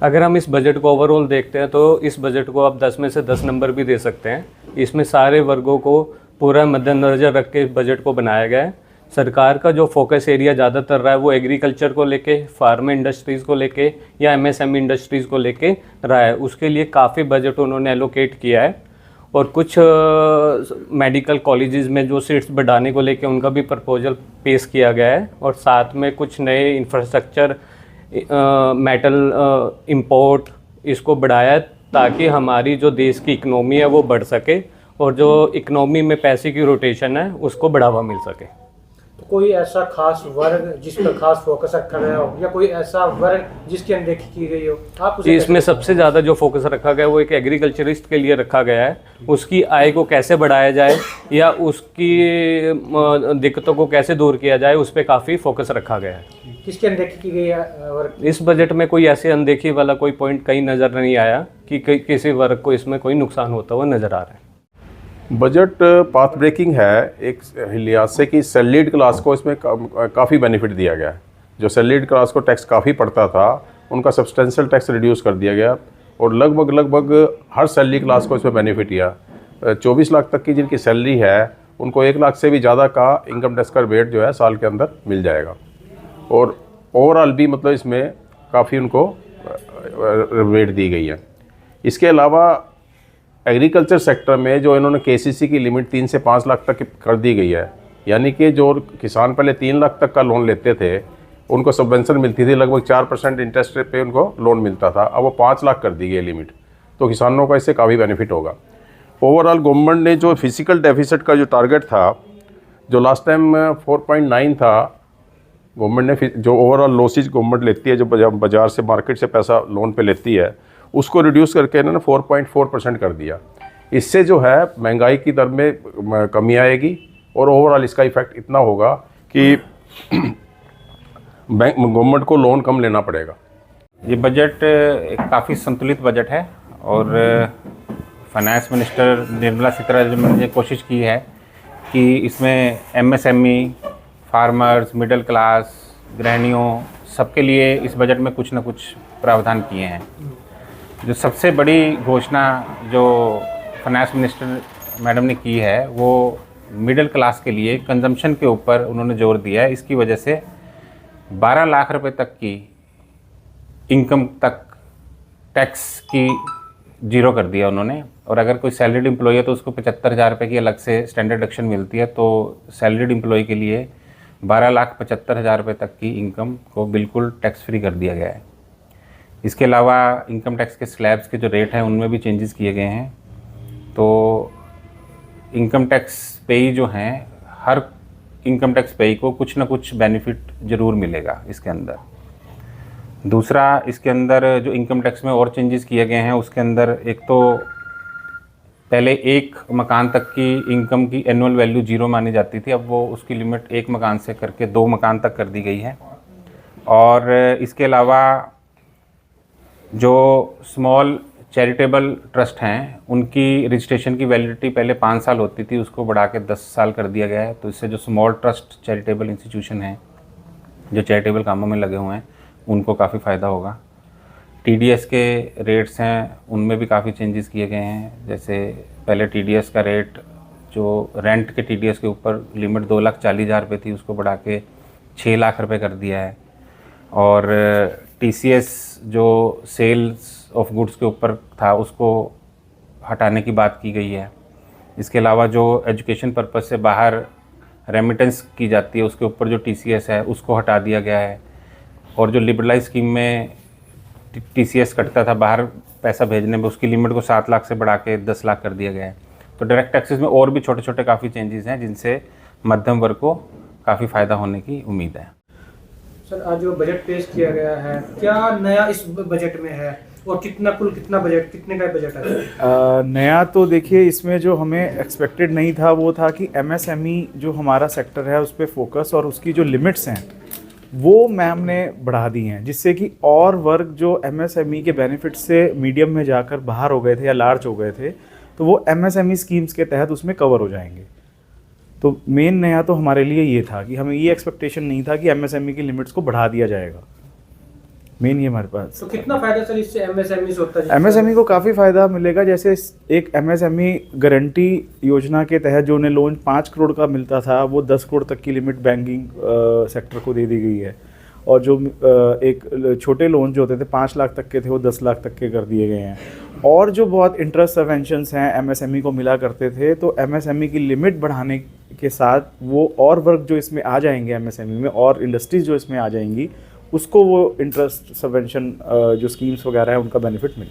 अगर हम इस बजट को ओवरऑल देखते हैं तो इस बजट को आप 10 में से 10 नंबर भी दे सकते हैं। इसमें सारे वर्गों को पूरा मद्देनजर रख के इस बजट को बनाया गया है। सरकार का जो फोकस एरिया ज़्यादातर रहा है वो एग्रीकल्चर को लेके, फार्म इंडस्ट्रीज़ को लेके या एमएसएमई इंडस्ट्रीज़ को लेके रहा है। उसके लिए काफ़ी बजट उन्होंने एलोकेट किया है और कुछ मेडिकल कॉलेजेस में जो सीट्स बढ़ाने को लेके उनका भी प्रपोजल पेश किया गया है और साथ में कुछ नए इंफ्रास्ट्रक्चर, मेटल इंपोर्ट इसको बढ़ाया है ताकि हमारी जो देश की इकनॉमी है वो बढ़ सके और जो इकनॉमी में पैसे की रोटेशन है उसको बढ़ावा मिल सके। तो कोई ऐसा खास वर्ग जिस पर खास फोकस रखा गया हो या कोई ऐसा वर्ग जिसकी अनदेखी की गई हो, आप उसे इसमें सबसे ज़्यादा जो फोकस रखा गया है वो एक एग्रीकल्चरिस्ट के लिए रखा गया है। उसकी आय को कैसे बढ़ाया जाए या उसकी दिक्कतों को कैसे दूर किया जाए उस पर काफ़ी फोकस रखा गया है। किसकी अनदेखी की गई है वर्ग? इस बजट में कोई ऐसे अनदेखी वाला कोई पॉइंट कहीं नज़र नहीं आया कि किसी वर्ग को इसमें कोई नुकसान होता हुआ नज़र आ रहा है। बजट पाथ ब्रेकिंग है एक लिहाज से कि सैलरीड क्लास को इसमें काफ़ी बेनिफिट दिया गया है। जो सैलरीड क्लास को टैक्स काफ़ी पड़ता था उनका सब्सटेंशियल टैक्स रिड्यूस कर दिया गया और लगभग हर सैलरी क्लास को इसमें बेनिफिट दिया। 24 लाख तक की जिनकी सैलरी है उनको 1 लाख से भी ज़्यादा का इनकम टैक्स का रिबेट जो है साल के अंदर मिल जाएगा और ओवरऑल भी मतलब इसमें काफ़ी उनको रिबेट दी गई है। इसके अलावा एग्रीकल्चर सेक्टर में जो इन्होंने केसीसी की लिमिट 3 से 5 लाख तक कर दी गई है, यानी कि जो किसान पहले 3 लाख तक का लोन लेते थे उनको सबवेंशन मिलती थी, लगभग 4% इंटरेस्ट रेट पे उनको लोन मिलता था, अब वो 5 लाख कर दी गई लिमिट। तो किसानों का इससे काफ़ी बेनिफिट होगा। ओवरऑल गवर्नमेंट ने जो फिजिकल डेफिसिट का जो टारगेट था, जो लास्ट टाइम 4.9 था, गवर्नमेंट ने जो ओवरऑल लॉसेज गवर्नमेंट लेती है, जो बाज़ार से मार्केट से पैसा लोन पे लेती है, उसको रिड्यूस करके इन्होंने 4.4% कर दिया। इससे जो है महंगाई की दर में कमी आएगी और ओवरऑल इसका इफेक्ट इतना होगा कि बैंक गवर्नमेंट को लोन कम लेना पड़ेगा। ये बजट एक काफ़ी संतुलित बजट है और फाइनेंस मिनिस्टर निर्मला सीतारमण ने कोशिश की है कि इसमें एमएसएमई, फार्मर्स, मिडिल क्लास, गृहिणियों सबके लिए इस बजट में कुछ न कुछ प्रावधान किए हैं। जो सबसे बड़ी घोषणा जो फाइनेंस मिनिस्टर मैडम ने की है वो मिडिल क्लास के लिए कंजम्पशन के ऊपर उन्होंने जोर दिया है। इसकी वजह से 12 लाख रुपए तक की इनकम तक टैक्स की जीरो कर दिया उन्होंने, और अगर कोई सैलरीड एम्प्लॉय है तो उसको 75,000 रुपये की अलग से स्टैंडर्ड डिडक्शन मिलती है। तो सैलरीड एम्प्लॉय के लिए 12,75,000 रुपये तक की इनकम को बिल्कुल टैक्स फ्री कर दिया गया है। इसके अलावा इनकम टैक्स के स्लैब्स के जो रेट हैं उनमें भी चेंजेस किए गए हैं। तो इनकम टैक्स पेई जो हैं, हर इनकम टैक्स पेई को कुछ ना कुछ बेनिफिट ज़रूर मिलेगा इसके अंदर। दूसरा, इसके अंदर जो इनकम टैक्स में और चेंजेस किए गए हैं उसके अंदर एक तो पहले एक मकान तक की इनकम की एनुअल वैल्यू 0 मानी जाती थी, अब वो उसकी लिमिट 1 मकान से करके 2 मकान तक कर दी गई है। और इसके अलावा जो स्मॉल चैरिटेबल ट्रस्ट हैं उनकी रजिस्ट्रेशन की वैलिडिटी पहले 5 साल होती थी, उसको बढ़ा के 10 साल कर दिया गया है। तो इससे जो स्मॉल ट्रस्ट चैरिटेबल इंस्टीट्यूशन हैं जो चैरिटेबल कामों में लगे हुए हैं उनको काफ़ी फ़ायदा होगा। टीडीएस के रेट्स हैं उनमें भी काफ़ी चेंजेस किए गए हैं। जैसे पहले टीडीएस का रेट जो रेंट के टीडीएस के ऊपर लिमिट 2,40,000 रुपये थी, उसको बढ़ा के 6 लाख रुपये कर दिया है। और टीसीएस जो सेल्स ऑफ गुड्स के ऊपर था उसको हटाने की बात की गई है। इसके अलावा जो एजुकेशन पर्पज़ से बाहर रेमिटेंस की जाती है उसके ऊपर जो टीसीएस है उसको हटा दिया गया है। और जो लिबरलाइज स्कीम में टीसीएस कटता था बाहर पैसा भेजने में, उसकी लिमिट को 7 लाख से बढ़ा के 10 लाख कर दिया गया है। तो डायरेक्ट टैक्सेस में और भी छोटे छोटे काफ़ी चेंजेस हैं जिनसे मध्यम वर्ग को काफ़ी फ़ायदा होने की उम्मीद है। सर, आज जो बजट पेश किया गया है, क्या नया इस बजट में है और कितना बजट, कितने का बजट है? नया तो देखिए इसमें जो हमें एक्सपेक्टेड नहीं था वो था कि एमएसएमई जो हमारा सेक्टर है उस पर फोकस और उसकी जो लिमिट्स हैं वो मैम ने बढ़ा दी हैं, जिससे कि और वर्ग जो एमएसएमई के बेनिफिट से मीडियम में जाकर बाहर हो गए थे या लार्ज हो गए थे तो वो एमएसएमई स्कीम्स के तहत उसमें कवर हो जाएंगे। तो मेन नया तो हमारे लिए ये था कि हमें ये एक्सपेक्टेशन नहीं था कि एमएसएमई की लिमिट्स को बढ़ा दिया जाएगा। मेन ये हमारे पास। तो कितना फायदा सर इससे एमएसएमई से होता है? एमएसएमई को काफ़ी फ़ायदा मिलेगा। जैसे एक एमएसएमई गारंटी योजना के तहत जो उन्हें लोन 5 करोड़ का मिलता था, वो 10 करोड़ तक की लिमिट बैंकिंग सेक्टर को दे दी गई है। और जो एक छोटे लोन जो होते थे 5 लाख तक के थे, वो 10 लाख तक के कर दिए गए हैं। और जो बहुत इंटरेस्ट सबवेंशंस हैं एमएसएमई को मिला करते थे, तो एमएसएमई की लिमिट बढ़ाने के साथ वो और वर्ग जो इसमें आ जाएंगे एमएसएमई में, और इंडस्ट्रीज जो इसमें आ जाएंगी, उसको वो इंटरेस्ट सबवेंशन जो स्कीम्स वगैरह है उनका बेनिफिट मिलेगा।